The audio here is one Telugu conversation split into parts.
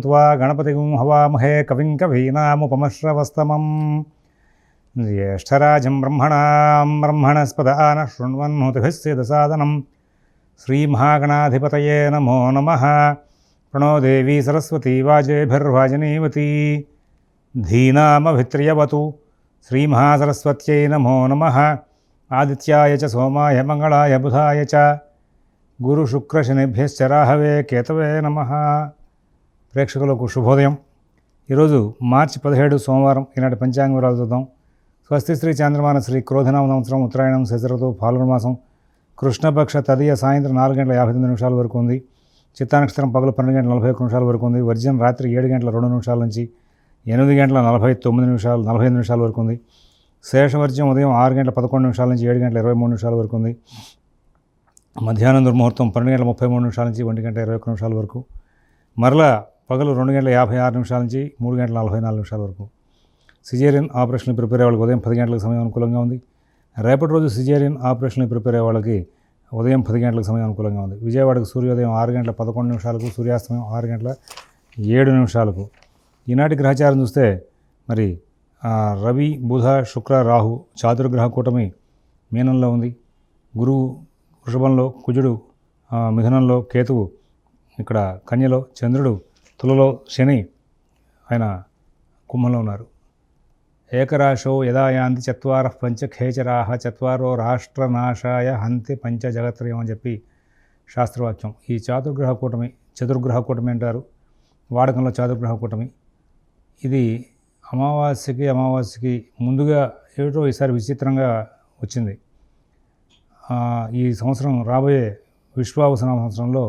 त्वा गणपतिं हवामहे कविं कवीनामुपमश्रवस्तमं ज्येष्ठराजं ब्रह्मणस्पदानः शृण्वन्नोतिभिः सिद्धसादनं श्रीमहागणाधिपतये नमो नमः। प्रणो देवी सरस्वती वाजेभिर्वाजनीवती धीनामभित्र्यवतु श्रीमहासरस्वत्यै नमो नमः। आदित्याय च सोमाय मंगलाय बुधाय च गुरुशुक्रशनिभ्यश्च राहवे केतवे नमः। ప్రేక్షకులకు శుభోదయం। ఈరోజు మార్చి 17 సోమవారం ఈనాటి పంచాంగ వివరాలు చూద్దాం। స్వస్తి శ్రీ చాంద్రమాన శ్రీ క్రోధనామ సంవత్సరం ఉత్తరాయణం శశిరతు ఫాల్గుణ మాసం కృష్ణపక్ష తదియ సాయంత్రం 4:59 వరకు ఉంది। చిత్తా నక్షత్రం పగలు 12:41 వరకు ఉంది। వర్జం రాత్రి 7:02 నుంచి 8:45 వరకు ఉంది। శేషవర్జ్యం ఉదయం 6:11 నుంచి 7:23 వరకు ఉంది। మధ్యాహ్నం దుర్ముహూర్తం 12:33 నుంచి 1:21 వరకు। మరలా పగలు 2:56 నుంచి 3:44 వరకు। సిజేరియన్ ఆపరేషన్ ప్రిపేర్ అయ్యే వాళ్ళకి ఉదయం 10 గంటలకు సమయం అనుకూలంగా ఉంది। రేపటి రోజు సిజేరియన్ ఆపరేషన్ ప్రిపేర్ అయ్యే వాళ్ళకి ఉదయం 10 గంటలకు సమయం అనుకూలంగా ఉంది। విజయవాడకు సూర్యోదయం 6:11 సూర్యాస్తమయం 6:07 ఈనాటి గ్రహచారం చూస్తే మరి రవి బుధ శుక్ర రాహు చాతుర్గ్రహ కూటమి మీనంలో ఉంది। గురువు వృషభంలో, కుజుడు మిథునంలో, కేతువు ఇక్కడ కన్యలో, చంద్రుడు తులలో, శని ఆయన కుంభంలో ఉన్నారు। ఏకరాశో యదాయాంతి చత్వారః పంచఖేచరాః చత్వారో రాష్ట్రనాశాయ హంతి పంచ జగత్రయం అని చెప్పి శాస్త్రవాక్యం। ఈ చతుర్గ్రహ కూటమి అంటారు వాడకంలో చాతుర్గ్రహ కూటమి। ఇది అమావాస్యకి ముందుగా ఏమిటో ఈసారి విచిత్రంగా వచ్చింది। ఈ సంవత్సరం రాబోయే విశ్వావసన సంవత్సరంలో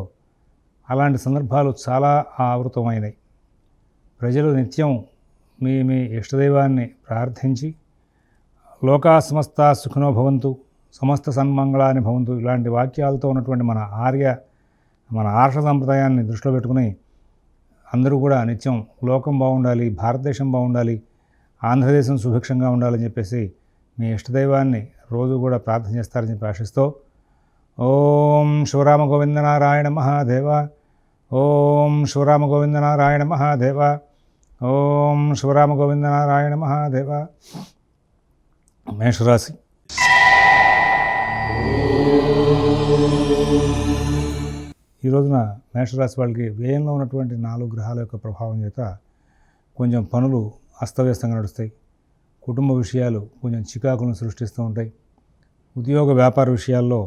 అలాంటి సందర్భాలు చాలా ఆవృతమైనాయి। ప్రజలు నిత్యం మీ ఇష్టదైవాన్ని ప్రార్థించి లోకా సమస్తా సుఖినో భవంతు, సమస్త సన్మంగళాని భవంతు ఇలాంటి వాక్యాలతో ఉన్నటువంటి మన ఆర్ష సంప్రదాయాన్ని దృష్టిలో పెట్టుకుని అందరూ కూడా నిత్యం లోకం బాగుండాలి, భారతదేశం బాగుండాలి, ఆంధ్రదేశం సుభిక్షంగా ఉండాలని చెప్పేసి మీ ఇష్టదైవాన్ని రోజు కూడా ప్రార్థన చేస్తారని చెప్పి ఆశిస్తూ ఓం శివరామ గోవింద నారాయణ మహాదేవ, ఓం శివరామ గోవింద నారాయణ మహాదేవ, ఓం శివరామ గోవింద నారాయణ మహాదేవ। మేషరాశి ఈ రోజున మేషరాశి వాళ్ళకి వ్యయంలో ఉన్నటువంటి 4 గ్రహాల యొక్క ప్రభావం చేత కొంచెం పనులు అస్తవ్యస్తంగా నడుస్తాయి। కుటుంబ విషయాలు కొంచెం చికాకులను సృష్టిస్తూ ఉంటాయి। ఉద్యోగ వ్యాపార విషయాల్లో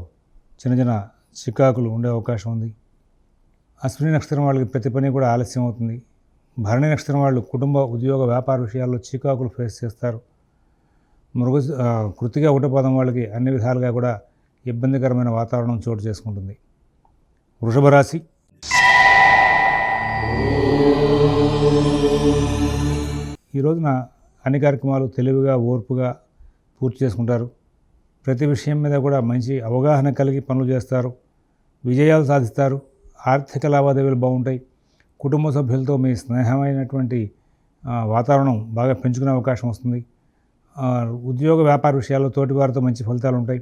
చిన్న చికాకులు ఉండే అవకాశం ఉంది। అశ్విని నక్షత్రం వాళ్ళకి ప్రతి పని కూడా ఆలస్యం అవుతుంది। భరణి నక్షత్రం వాళ్ళు కుటుంబ ఉద్యోగ వ్యాపార విషయాల్లో చికాకులు ఫేస్ చేస్తారు। కృత్తిగా ఒకటో పాదం వాళ్ళకి అన్ని విధాలుగా కూడా ఇబ్బందికరమైన వాతావరణం చోటు చేసుకుంటుంది। వృషభ రాశి ఈ రోజున అన్ని కార్యక్రమాలు తెలివిగా ఓర్పుగా పూర్తి చేసుకుంటారు। ప్రతి విషయం మీద కూడా మంచి అవగాహన కలిగి పనులు చేస్తారు, విజయాలు సాధిస్తారు, ఆర్థిక లావాదేవీలు బాగుంటాయి। కుటుంబ సభ్యులతో మీ స్నేహమైనటువంటి వాతావరణం బాగా పెంచుకునే అవకాశం వస్తుంది। ఉద్యోగ వ్యాపార విషయాల్లో తోటివారితో మంచి ఫలితాలు ఉంటాయి।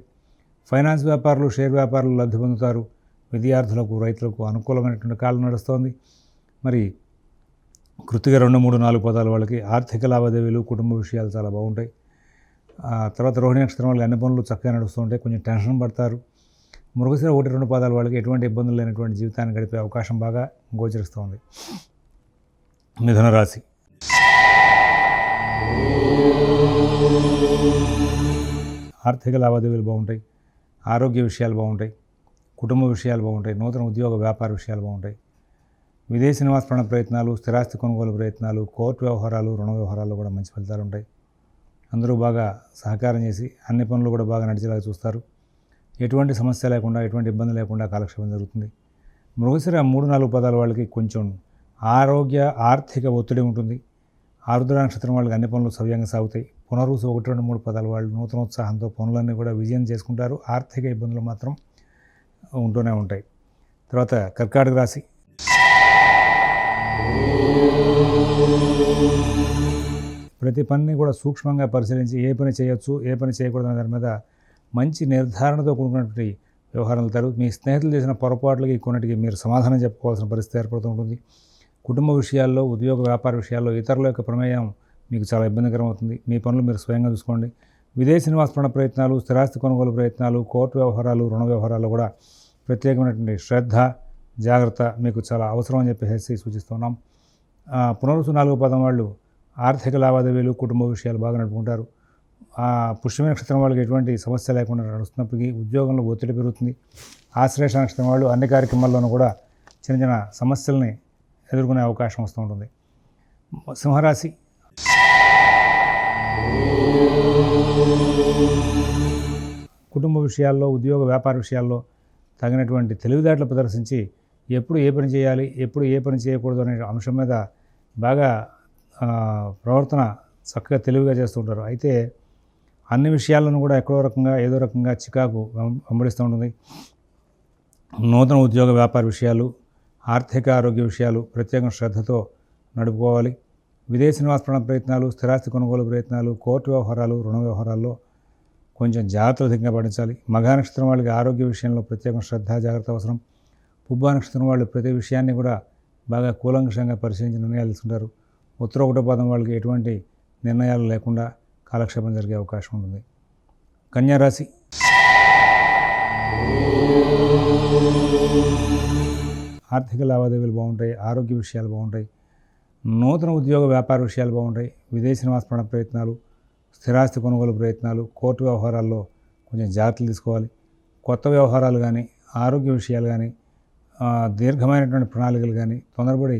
ఫైనాన్స్ వ్యాపారులు, షేర్ వ్యాపారులు లబ్ధి పొందుతారు। విద్యార్థులకు, రైతులకు అనుకూలమైనటువంటి కాలం నడుస్తోంది। మరి కృత్తిగా 2, 3, 4 పదాల వాళ్ళకి ఆర్థిక లావాదేవీలు, కుటుంబ విషయాలు చాలా బాగుంటాయి। తర్వాత రోహిణి నక్షత్రం వాళ్ళకి అన్ని పనులు చక్కగా నడుస్తూ ఉంటాయి, కొంచెం టెన్షన్ పడతారు। మృగశిర 1, 2 పదాల వాళ్ళకి ఎటువంటి ఇబ్బందులు లేనటువంటి జీవితాన్ని గడిపే అవకాశం బాగా గోచరిస్తోంది। మిథున రాశి ఆర్థిక లావాదేవీలు బాగుంటాయి, ఆరోగ్య విషయాలు బాగుంటాయి, కుటుంబ విషయాలు బాగుంటాయి, నూతన ఉద్యోగ వ్యాపార విషయాలు బాగుంటాయి। విదేశీ నివాస ప్రయత్నాలు, స్థిరాస్తి కొనుగోలు ప్రయత్నాలు, కోర్టు వ్యవహారాలు, రుణ వ్యవహారాల్లో కూడా మంచి ఫలితాలు ఉంటాయి। అందరూ బాగా సహకారం చేసి అన్ని పనులు కూడా బాగా నడిచేలాగా చూస్తారు। ఎటువంటి సమస్య లేకుండా, ఎటువంటి ఇబ్బంది లేకుండా కాలక్షేపం జరుగుతుంది। మృగశిర 3, 4 పదాల వాళ్ళకి కొంచెం ఆర్థిక ఒత్తిడి ఉంటుంది। ఆరుద్ర నక్షత్రం వాళ్ళకి అన్ని పనులు సవ్యంగా సాగుతాయి। పునర్వసు 1, 2, 3 పదాల వాళ్ళు నూతనోత్సాహంతో పనులన్నీ కూడా విజయం చేసుకుంటారు। ఆర్థిక ఇబ్బందులు మాత్రం ఉంటూనే ఉంటాయి। తర్వాత కర్కాటక రాశి ప్రతి పనిని కూడా సూక్ష్మంగా పరిశీలించి ఏ పని చేయొచ్చు, ఏ పని చేయకూడదనే దాని మీద మంచి నిర్ధారణతో కూడుకున్నటువంటి వ్యవహారాలు జరుగుతారు. మీ స్నేహితులు చేసిన పొరపాట్లకి కొన్నిటికి మీరు సమాధానం చెప్పుకోవాల్సిన పరిస్థితి ఏర్పడుతూ ఉంటుంది. కుటుంబ విషయాల్లో, ఉద్యోగ వ్యాపార విషయాల్లో ఇతరుల యొక్క ప్రమేయం మీకు చాలా ఇబ్బందికరం అవుతుంది. మీ పనులు మీరు స్వయంగా చూసుకోండి. విదేశీ నివాస ప్రయత్నాలు, స్థిరాస్తి కొనుగోలు ప్రయత్నాలు, కోర్టు వ్యవహారాలు, రుణ వ్యవహారాల్లో కూడా ప్రత్యేకమైనటువంటి శ్రద్ధ, జాగ్రత్త మీకు చాలా అవసరం అని చెప్పేసి సూచిస్తున్నాం. పునరుసు 4వ పాదం వాళ్ళు ఆర్థిక లావాదేవీలు, కుటుంబ విషయాలు బాగా నడుపుకుంటారు. పుష్యమి నక్షత్రం వాళ్ళకి ఎటువంటి సమస్య లేకుండా నడుస్తున్నప్పటికీ ఉద్యోగంలో ఒత్తిడి పెరుగుతుంది. ఆశ్లేష నక్షత్రం వాళ్ళు అన్ని కార్యక్రమాల్లోనూ కూడా చిన్న చిన్న సమస్యల్ని ఎదుర్కొనే అవకాశం వస్తూ ఉంటుంది. సింహరాశి కుటుంబ విషయాల్లో, ఉద్యోగ వ్యాపార విషయాల్లో తగినటువంటి తెలివితేటలు ప్రదర్శించి ఎప్పుడు ఏ పని చేయాలి, ఎప్పుడు ఏ పని చేయకూడదు అనే అంశం మీద బాగా ప్రవర్తన చక్కగా తెలివిగా చేస్తుంటారు. అయితే అన్ని విషయాలను కూడా ఏదో రకంగా చికాకు వెంబడిస్తూ ఉంటుంది. నూతన ఉద్యోగ వ్యాపార విషయాలు, ఆర్థిక ఆరోగ్య విషయాలు ప్రత్యేక శ్రద్ధతో నడుపుకోవాలి. విదేశీ నివాస ప్రయత్నాలు, స్థిరాస్తి కొనుగోలు ప్రయత్నాలు, కోర్టు వ్యవహారాలు, రుణ వ్యవహారాల్లో కొంచెం జాగ్రత్తలు అధికంగా పాటించాలి. మఘా నక్షత్రం వాళ్ళకి ఆరోగ్య విషయంలో ప్రత్యేక శ్రద్ధ, జాగ్రత్త అవసరం. పుబ్బా నక్షత్రం వాళ్ళు ప్రతి విషయాన్ని కూడా బాగా కూలంకషంగా పరిశీలించి నిర్ణయాలు తీసుకుంటారు. ఉత్తర 1వ పాదం వాళ్ళకి ఎటువంటి నిర్ణయాలు లేకుండా కాలక్షేపం జరిగే అవకాశం ఉంటుంది. కన్యారాశి ఆర్థిక లావాదేవీలు బాగుంటాయి, ఆరోగ్య విషయాలు బాగుంటాయి, నూతన ఉద్యోగ వ్యాపార విషయాలు బాగుంటాయి. విదేశీ నివాస ప్రయత్నాలు, స్థిరాస్తి కొనుగోలు ప్రయత్నాలు, కోర్టు వ్యవహారాల్లో కొంచెం జాగ్రత్తలు తీసుకోవాలి. కొత్త వ్యవహారాలు కానీ, ఆరోగ్య విషయాలు కానీ, దీర్ఘమైనటువంటి ప్రణాళికలు కానీ తొందరపడి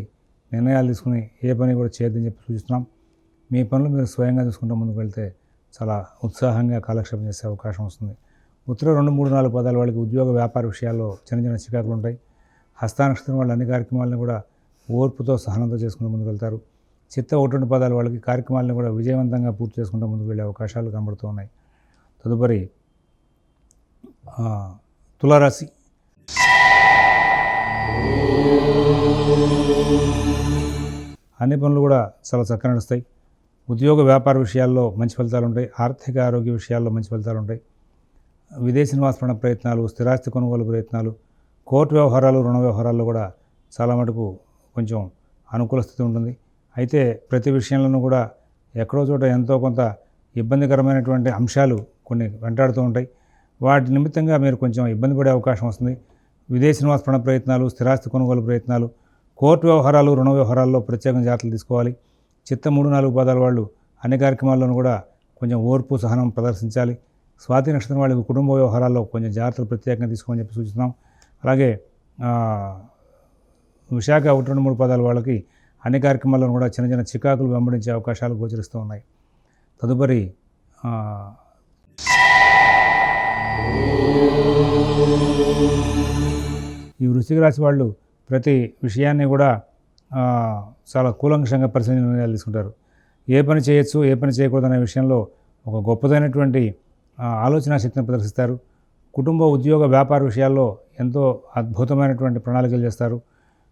నిర్ణయాలు తీసుకుని ఏ పని కూడా చేయొద్దని చెప్పి సూచిస్తున్నాం. మీ పనులు మీరు స్వయంగా చూసుకుంటూ ముందుకు వెళ్తే చాలా ఉత్సాహంగా కాలక్షేపం చేసే అవకాశం వస్తుంది. ఉత్తర 2, 3, 4 పాదాల వాళ్ళకి ఉద్యోగ వ్యాపార విషయాల్లో చిన్న చిన్న చికాకులు ఉంటాయి. హస్త నక్షత్రం వాళ్ళు అన్ని కార్యక్రమాలను కూడా ఓర్పుతో, సహనంతో చేసుకుంటూ ముందుకు వెళ్తారు. చిత్త 1, 2 పాదాల వాళ్ళకి కార్యక్రమాలను కూడా విజయవంతంగా పూర్తి చేసుకుంటూ ముందుకు వెళ్ళే అవకాశాలు కనబడుతూ ఉన్నాయి. తదుపరి తులారాశి అన్ని పనులు కూడా చాలా చక్కగా నడుస్తాయి. ఉద్యోగ వ్యాపార విషయాల్లో మంచి ఫలితాలు ఉంటాయి. ఆర్థిక ఆరోగ్య విషయాల్లో మంచి ఫలితాలు ఉంటాయి. విదేశీ నివాస ప్రయత్నాలు, స్థిరాస్తి కొనుగోలు ప్రయత్నాలు, కోర్టు వ్యవహారాలు, రుణ వ్యవహారాల్లో కూడా చాలా మటుకు కొంచెం అనుకూల స్థితి ఉంటుంది. అయితే ప్రతి విషయంలోనూ కూడా ఎక్కడో చోట ఎంతో కొంత ఇబ్బందికరమైనటువంటి అంశాలు కొన్ని వెంటాడుతూ ఉంటాయి. వాటి నిమిత్తంగా మీరు కొంచెం ఇబ్బంది పడే అవకాశం వస్తుంది. విదేశీ నివాస ప్రయత్నాలు, స్థిరాస్తి కొనుగోలు ప్రయత్నాలు, కోర్టు వ్యవహారాలు, రుణ వ్యవహారాల్లో ప్రత్యేకంగా జాగ్రత్తలు తీసుకోవాలి. చిత్త 3, 4 పాదాల వాళ్ళు అన్ని కార్యక్రమాల్లోనూ కూడా కొంచెం ఓర్పు, సహనం ప్రదర్శించాలి. స్వాతి నక్షత్రం వాళ్ళకి కుటుంబ వ్యవహారాల్లో కొంచెం జాగ్రత్తలు ప్రత్యేకంగా తీసుకోమని చెప్పి సూచిస్తున్నాం. అలాగే విశాఖ 1, 2, 3 పాదాల వాళ్ళకి అన్ని కార్యక్రమాల్లోనూ కూడా చిన్న చిన్న చికాకులు వెంబడించే అవకాశాలు గోచరిస్తూ ఉన్నాయి. తదుపరి ఈ వృశ్చిక రాశి వాళ్ళు ప్రతి విషయాన్ని కూడా చాలా కూలంకషంగా పరిశీలన నిర్ణయాలు తీసుకుంటారు. ఏ పని చేయొచ్చు, ఏ పని చేయకూడదు అనే విషయంలో ఒక గొప్పదైనటువంటి ఆలోచనా శక్తిని ప్రదర్శిస్తారు. కుటుంబ, ఉద్యోగ, వ్యాపార విషయాల్లో ఎంతో అద్భుతమైనటువంటి ప్రణాళికలు చేస్తారు.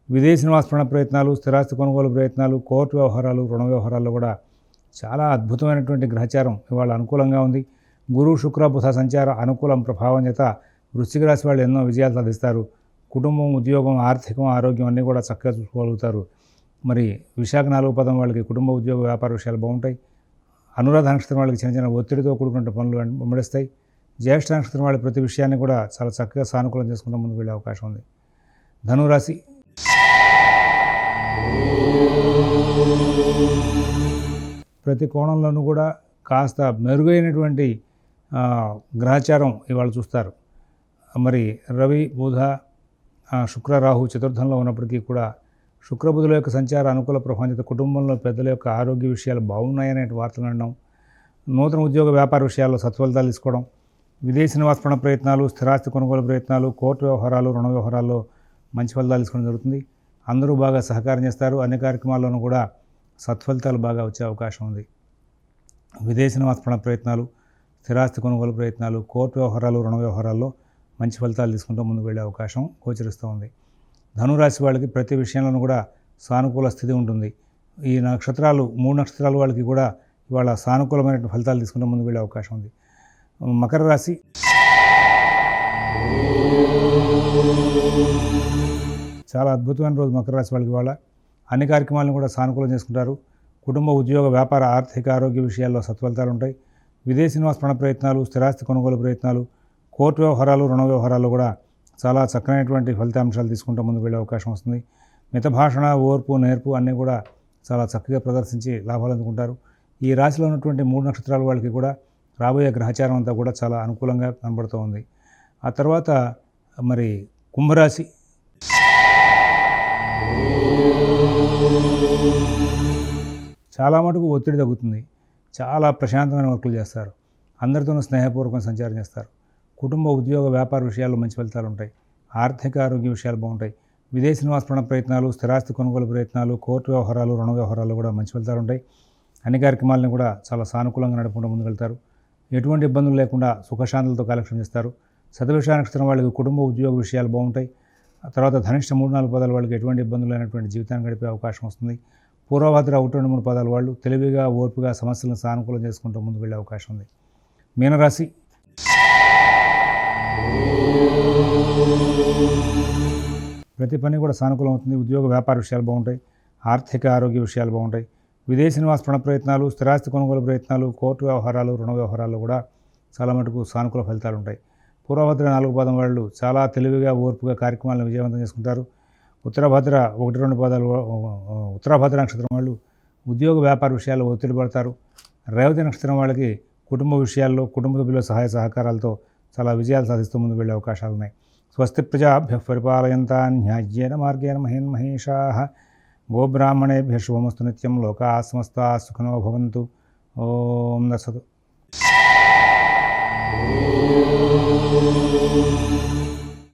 విదేశీ నివాస ప్రయత్నాలు, స్థిరాస్తి కొనుగోలు ప్రయత్నాలు, కోర్టు వ్యవహారాలు, రుణ వ్యవహారాల్లో కూడా చాలా అద్భుతమైనటువంటి గ్రహచారం ఇవాళ అనుకూలంగా ఉంది. గురు, శుక్ర, బుధ సంచార అనుకూలం ప్రభావం చేత వృశ్చిక రాశి వాళ్ళు ఎన్నో విజయాలు సాధిస్తారు. కుటుంబం, ఉద్యోగం, ఆర్థికం, ఆరోగ్యం అన్నీ కూడా చక్కగా చూసుకోగలుగుతారు. మరి విశాఖ 4వ పాదం వాళ్ళకి కుటుంబ, ఉద్యోగ, వ్యాపార విషయాలు బాగుంటాయి. అనురాధ నక్షత్రం వాళ్ళకి చిన్న చిన్న ఒత్తిడితో కూడుకున్న పనులు వెంబడిస్తాయి. జ్యేష్ఠ నక్షత్రం వాళ్ళ ప్రతి విషయాన్ని కూడా చాలా చక్కగా సానుకూలం చేసుకుంటూ ముందుకు వెళ్ళే అవకాశం ఉంది. ధనురాశి ప్రతి కోణంలోనూ కూడా కాస్త మెరుగైనటువంటి గ్రహచారం ఇవాళ చూస్తారు. మరి రవి, బుధ, శుక్ర, రాహు చతుర్థంలో ఉన్నప్పటికీ కూడా శుక్రబుధుల యొక్క సంచార అనుకూల ప్రభావిత కుటుంబంలో పెద్దల యొక్క ఆరోగ్య విషయాలు బాగున్నాయనే వార్తలు అనడం, నూతన ఉద్యోగ వ్యాపార విషయాల్లో సత్ఫలితాలు తీసుకోవడం, విదేశీ నివాస ప్రయత్నాలు, స్థిరాస్తి కొనుగోలు ప్రయత్నాలు, కోర్టు వ్యవహారాలు, రుణ వ్యవహారాల్లో మంచి ఫలితాలు తీసుకోవడం జరుగుతుంది. అందరూ బాగా సహకారం చేస్తారు. అన్ని కార్యక్రమాల్లోనూ కూడా సత్ఫలితాలు బాగా వచ్చే అవకాశం ఉంది. విదేశీ నివాస ప్రయత్నాలు, స్థిరాస్తి కొనుగోలు ప్రయత్నాలు, కోర్టు వ్యవహారాలు, రుణ వ్యవహారాల్లో మంచి ఫలితాలు తీసుకుంటూ ముందుకు వెళ్ళే అవకాశం గోచరిస్తూ ఉంది. ధనురాశి వాళ్ళకి ప్రతి విషయంలోనూ కూడా సానుకూల స్థితి ఉంటుంది. ఈ నక్షత్రాలు 3 నక్షత్రాల వాళ్ళకి కూడా ఇవాళ సానుకూలమైన ఫలితాలు తీసుకుంటూ ముందుకు వెళ్ళే అవకాశం ఉంది. మకర రాశి చాలా అద్భుతమైన రోజు మకర రాశి వాళ్ళకి ఇవాళ అన్ని కార్యక్రమాలను కూడా సానుకూలం చేసుకుంటారు. కుటుంబ ఉద్యోగ వ్యాపార ఆర్థిక ఆరోగ్య విషయాల్లో సత్ఫలితాలు ఉంటాయి. విదేశీ నివాస ప్రయత్నాలు, స్థిరాస్తి కొనుగోలు ప్రయత్నాలు, కోర్టు వ్యవహారాలు, రుణ వ్యవహారాలు కూడా చాలా చక్కనైనటువంటి ఫలితాంశాలు తీసుకుంటూ ముందుకు వెళ్ళే అవకాశం వస్తుంది. మితభాషణ, ఓర్పు, నేర్పు అన్నీ కూడా చాలా చక్కగా ప్రదర్శించి లాభాలు అందుకుంటారు. ఈ రాశిలో ఉన్నటువంటి 3 నక్షత్రాల వాళ్ళకి కూడా రాబోయే గ్రహచారం అంతా కూడా చాలా అనుకూలంగా కనబడుతూ ఉంది. ఆ తర్వాత మరి కుంభరాశి. చాలా మటుకు ఒత్తిడి తగ్గుతుంది. చాలా ప్రశాంతమైన వర్కులు చేస్తారు. అందరితోనూ స్నేహపూర్వకంగా సంచారం చేస్తారు. కుటుంబ ఉద్యోగ వ్యాపార విషయాల్లో మంచి ఫలితాలు ఉంటాయి. ఆర్థిక ఆరోగ్య విషయాలు బాగుంటాయి. విదేశీ నివాస ప్రయత్నాలు, స్థిరాస్తి కొనుగోలు ప్రయత్నాలు, కోర్టు వ్యవహారాలు, రుణ వ్యవహారాలు కూడా మంచి ఫలితాలు ఉంటాయి. అన్ని కార్యక్రమాలను కూడా చాలా సానుకూలంగా నడుపుకుంటూ ముందుకెళ్తారు. ఎటువంటి ఇబ్బందులు లేకుండా సుఖశాంతులతో కాలక్షేపం చేస్తారు. శతభిష నక్షత్రం వాళ్ళకి కుటుంబ ఉద్యోగ విషయాలు బాగుంటాయి. ఆ తర్వాత ధనిష్ట 3-4 పదాల వాళ్ళకి ఎటువంటి ఇబ్బందులు లేనటువంటి జీవితాన్ని గడిపే అవకాశం వస్తుంది. పూర్వభద్ర 1-2-3 పదాల వాళ్ళు తెలివిగా, ఓర్పుగా సమస్యలను సానుకూలం చేసుకుంటూ ముందుకు వెళ్ళే అవకాశం ఉంది. మీనరాశి. ప్రతి పని కూడా సానుకూలం అవుతుంది. ఉద్యోగ వ్యాపార విషయాలు బాగుంటాయి. ఆర్థిక ఆరోగ్య విషయాలు బాగుంటాయి. విదేశీ నివాస ప్రయత్నాలు, స్థిరాస్తి కొనుగోలు ప్రయత్నాలు, కోర్టు వ్యవహారాలు, రుణ వ్యవహారాలు కూడా చాలా మటుకు సానుకూల ఫలితాలు ఉంటాయి. పూర్వభద్ర 4 పదం వాళ్ళు చాలా తెలివిగా, ఓర్పుగా కార్యక్రమాలను విజయవంతం చేసుకుంటారు. ఉత్తరభద్ర 1-2 పదాలు ఉత్తరభద్ర నక్షత్రం వాళ్ళు ఉద్యోగ వ్యాపార విషయాల్లో ఒత్తిడి పడతారు. రేవతి నక్షత్రం వాళ్ళకి కుటుంబ విషయాల్లో కుటుంబ సభ్యుల సహాయ సహకారాలతో చాలా విజయాలు సాధిస్తూ ముందుకు వెళ్ళే అవకాశాలు ఉన్నాయి. స్వస్తి ప్రజాభ్యః పరిపాలయంతాం న్యాయ్యేన మార్గేణ మహేన్మహేషాః. గోబ్రాహ్మణేభ్యః శుభమస్తు నిత్యం. లోకాః సమస్తాః సుఖినో భవంతు. ఓం దసతు.